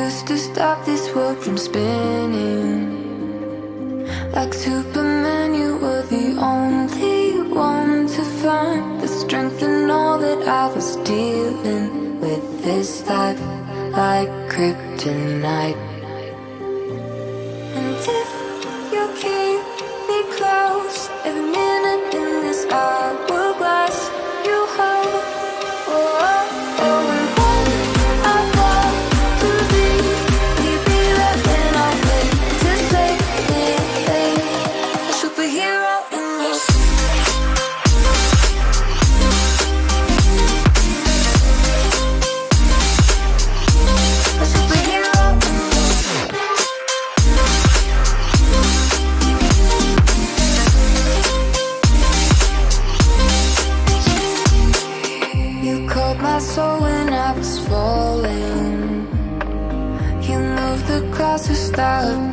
used to stop this world from spinning. Like Superman, you were the only one to find the strength in all that I was dealing with this life, like kryptonite. And if you keep me close, every minute in this hourglass you hold. Oh, oh, oh, and when I fall to leave, you be there when I wait to save me, a superhero in your a superhero in your. You called my soul when I was falling. You moved the clouds to stop